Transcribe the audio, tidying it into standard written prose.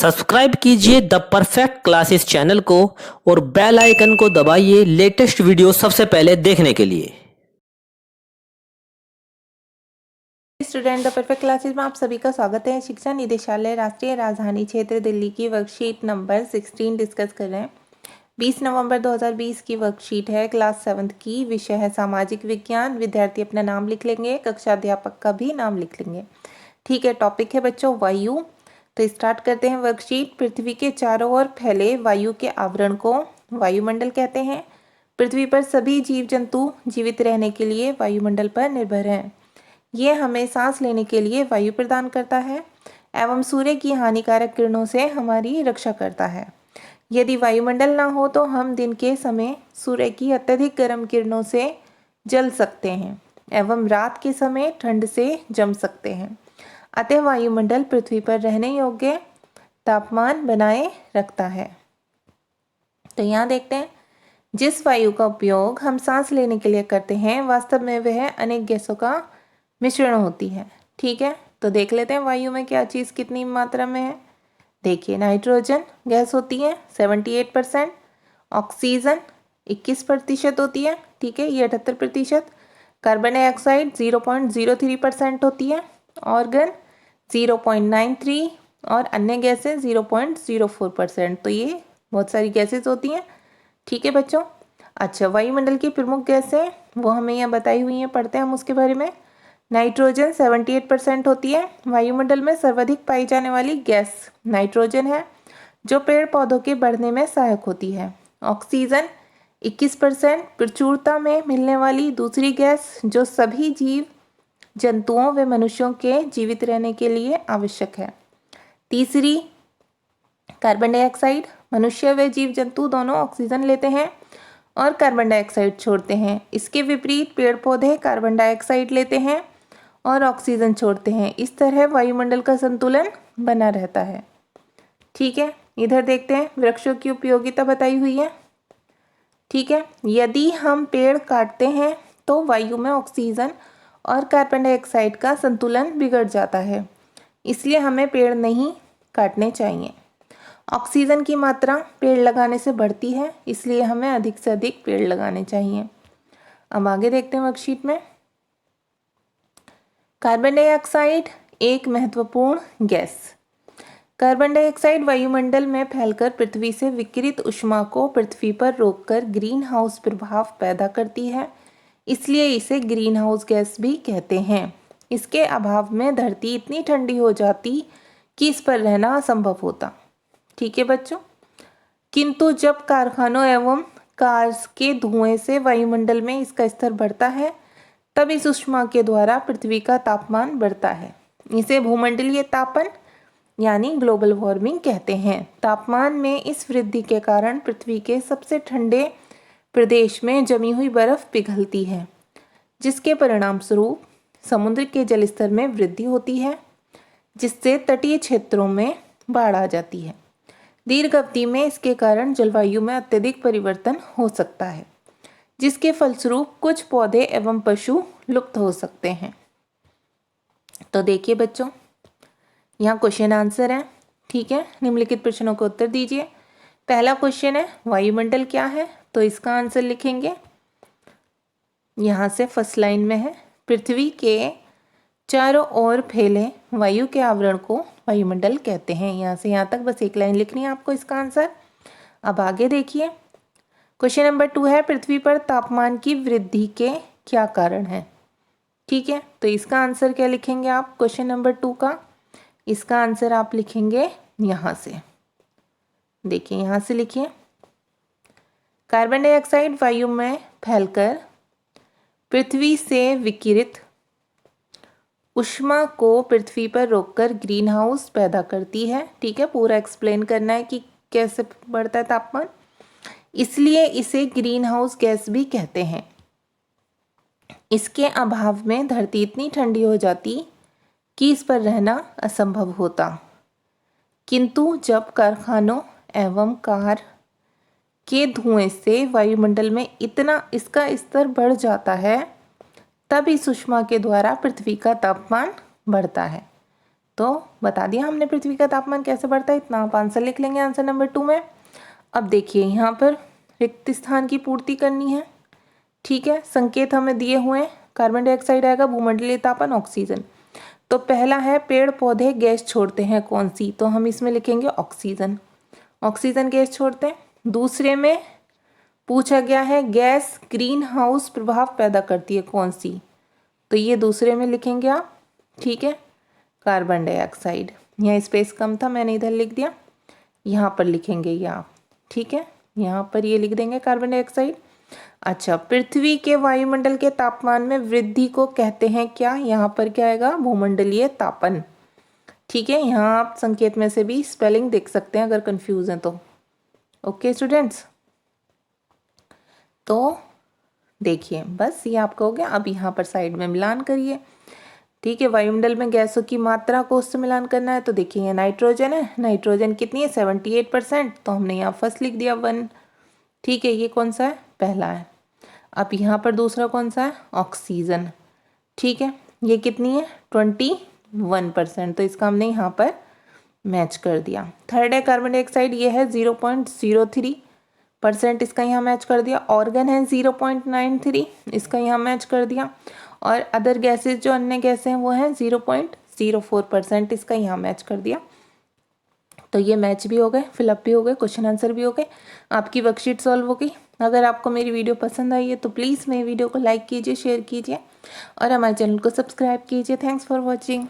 Subscribe कीजिए the perfect classes channel को और बेल आइकन को दबाइए लेटेस्ट वीडियो सबसे पहले देखने के लिए। स्टूडेंट द परफेक्ट क्लासेस में आप सभी का स्वागत है। शिक्षा निदेशालय राष्ट्रीय राजधानी क्षेत्र दिल्ली की वर्कशीट नंबर 16 डिस्कस कर रहे हैं। 20 नवंबर 2020 की वर्कशीट है, क्लास 7th की। विषय है सामाजिक विज्ञान। विद्यार्थी अपना नाम लिख लेंगे, कक्षा अध्यापक का भी नाम लिख लेंगे। ठीक है, टॉपिक है बच्चों वायु। तो स्टार्ट करते हैं वर्कशीट। पृथ्वी के चारों ओर फैले वायु के आवरण को वायुमंडल कहते हैं। पृथ्वी पर सभी जीव जंतु जीवित रहने के लिए वायुमंडल पर निर्भर हैं। ये हमें सांस लेने के लिए वायु प्रदान करता है एवं सूर्य की हानिकारक किरणों से हमारी रक्षा करता है। यदि वायुमंडल ना हो तो हम दिन के समय सूर्य की अत्यधिक गर्म किरणों से जल सकते हैं एवं रात के समय ठंड से जम सकते हैं। अतः वायुमंडल पृथ्वी पर रहने योग्य तापमान बनाए रखता है। तो यहाँ देखते हैं, जिस वायु का उपयोग हम सांस लेने के लिए करते हैं वास्तव में वह अनेक गैसों का मिश्रण होती है। ठीक है, तो देख लेते हैं वायु में क्या चीज़ कितनी मात्रा में है। देखिए, नाइट्रोजन गैस होती है 78%, ऑक्सीजन 21% होती है। ठीक है, ये 78%। कार्बन डाइऑक्साइड 0.03% होती है, ऑर्गन 0.93 और अन्य गैसें 0.04%। तो ये बहुत सारी गैसेस होती हैं। ठीक है बच्चों। अच्छा, वायुमंडल की प्रमुख गैसें वो हमें यहाँ बताई हुई हैं, पढ़ते हैं हम उसके बारे में। नाइट्रोजन 78% होती है। वायुमंडल में सर्वाधिक पाई जाने वाली गैस नाइट्रोजन है, जो पेड़ पौधों के बढ़ने में सहायक होती है। ऑक्सीजन 21% प्रचुरता में मिलने वाली दूसरी गैस, जो सभी जीव जंतुओं व मनुष्यों के जीवित रहने के लिए आवश्यक है। तीसरी कार्बन डाइऑक्साइड। मनुष्य व जीव जंतु दोनों ऑक्सीजन लेते हैं और कार्बन डाइऑक्साइड छोड़ते हैं। इसके विपरीत पेड़ पौधे कार्बन डाइऑक्साइड लेते हैं और ऑक्सीजन छोड़ते हैं। इस तरह वायुमंडल का संतुलन बना रहता है। ठीक है, इधर देखते हैं, वृक्षों की उपयोगिता बताई हुई है। ठीक है, यदि हम पेड़ काटते हैं तो वायु में ऑक्सीजन और कार्बन डाइऑक्साइड का संतुलन बिगड़ जाता है, इसलिए हमें पेड़ नहीं काटने चाहिए। ऑक्सीजन की मात्रा पेड़ लगाने से बढ़ती है, इसलिए हमें अधिक से अधिक पेड़ लगाने चाहिए। अब आगे देखते हैं वर्कशीट में। कार्बन डाइऑक्साइड एक महत्वपूर्ण गैस। कार्बन डाइऑक्साइड वायुमंडल में फैलकर पृथ्वी से विकिरित ऊष्मा को पृथ्वी पर रोककर ग्रीन हाउस प्रभाव पैदा करती है, इसलिए इसे ग्रीन हाउस गैस भी कहते हैं। इसके अभाव में धरती इतनी ठंडी हो जाती कि इस पर रहना असंभव होता। ठीक है बच्चों। किंतु जब कारखानों एवं कार्स के धुएं से वायुमंडल में इसका स्तर बढ़ता है, तब इस ऊष्मा के द्वारा पृथ्वी का तापमान बढ़ता है। इसे भूमंडलीय तापन यानी ग्लोबल वार्मिंग कहते हैं। तापमान में इस वृद्धि के कारण पृथ्वी के सबसे ठंडे प्रदेश में जमी हुई बर्फ पिघलती है, जिसके परिणाम स्वरूप समुद्र के जलस्तर में वृद्धि होती है, जिससे तटीय क्षेत्रों में बाढ़ आ जाती है। दीर्घ अवधि में इसके कारण जलवायु में अत्यधिक परिवर्तन हो सकता है, जिसके फलस्वरूप कुछ पौधे एवं पशु लुप्त हो सकते हैं। तो देखिए बच्चों, यहाँ क्वेश्चन आंसर है। ठीक है, निम्नलिखित प्रश्नों को उत्तर दीजिए। पहला क्वेश्चन है वायुमंडल क्या है, तो इसका आंसर लिखेंगे यहाँ से फर्स्ट लाइन में है, पृथ्वी के चारों ओर फैले वायु के आवरण को वायुमंडल कहते हैं। यहाँ से यहाँ तक बस एक लाइन लिखनी है आपको इसका आंसर। अब आगे देखिए, क्वेश्चन नंबर 2 है, पृथ्वी पर तापमान की वृद्धि के क्या कारण है। ठीक है, तो इसका आंसर क्या लिखेंगे आप क्वेश्चन नंबर 2 का? इसका आंसर आप लिखेंगे यहाँ से। देखिए, यहाँ से लिखिए, कार्बन डाइऑक्साइड वायु में फैलकर पृथ्वी से विकिरित ऊष्मा को पृथ्वी पर रोककर ग्रीन हाउस पैदा करती है। ठीक है, पूरा एक्सप्लेन करना है कि कैसे बढ़ता है तापमान, इसलिए इसे ग्रीन हाउस गैस भी कहते हैं। इसके अभाव में धरती इतनी ठंडी हो जाती कि इस पर रहना असंभव होता। किंतु जब कारखानों एवं कार के धुएं से वायुमंडल में इतना इसका स्तर बढ़ जाता है, तब इस ऊष्मा के द्वारा पृथ्वी का तापमान बढ़ता है। तो बता दिया हमने पृथ्वी का तापमान कैसे बढ़ता है, इतना आप आंसर लिख लेंगे आंसर नंबर 2 में। अब देखिए यहाँ पर रिक्त स्थान की पूर्ति करनी है, ठीक है। संकेत हमें दिए हुए हैं, कार्बन डाइऑक्साइड आएगा, भूमंडलीय तापन ऑक्सीजन। तो पहला है पेड़ पौधे गैस छोड़ते हैं कौन सी, तो हम इसमें लिखेंगे ऑक्सीजन, ऑक्सीजन गैस छोड़ते हैं। दूसरे में पूछा गया है गैस ग्रीन हाउस प्रभाव पैदा करती है कौन सी, तो ये दूसरे में लिखेंगे आप, ठीक है, कार्बन डाइऑक्साइड। यहाँ स्पेस कम था, मैंने इधर लिख दिया, यहाँ पर लिखेंगे ये आप, ठीक है, यहाँ पर ये लिख देंगे कार्बन डाइऑक्साइड। अच्छा, पृथ्वी के वायुमंडल के तापमान में वृद्धि को कहते हैं क्या, यहाँ पर क्या आएगा, भूमंडलीय तापन, ठीक है। यहाँ आप संकेत में से भी स्पेलिंग देख सकते हैं अगर कंफ्यूज हैं तो। ओके स्टूडेंट्स, तो देखिए बस ये आपका हो गया। अब यहाँ पर साइड में मिलान करिए, ठीक है। वायुमंडल में गैसों की मात्रा को उससे मिलान करना है, तो देखिए ये नाइट्रोजन है, नाइट्रोजन कितनी है 78%, तो हमने यहाँ फर्स्ट लिख दिया 1, ठीक है। ये कौन सा है, पहला है। अब यहाँ पर दूसरा कौन सा है, ऑक्सीजन, ठीक है, ये कितनी है 21%, तो इसका हमने यहाँ पर मैच कर दिया। थर्ड है कार्बन डाइऑक्साइड, ये है 0.03%, इसका यहाँ मैच कर दिया। ऑर्गन है 0.93, इसका यहाँ मैच कर दिया। और अदर गैसेस जो अन्य गैसें हैं वो हैं 0.04%, इसका यहाँ मैच कर दिया। तो ये मैच भी हो गए, फिलअप भी हो गए, क्वेश्चन आंसर भी हो गए, आपकी वर्कशीट सॉल्व हो गई। अगर आपको मेरी वीडियो पसंद आई है तो प्लीज़ मेरी वीडियो को लाइक कीजिए, शेयर कीजिए और हमारे चैनल को सब्सक्राइब कीजिए। Thanks for watching.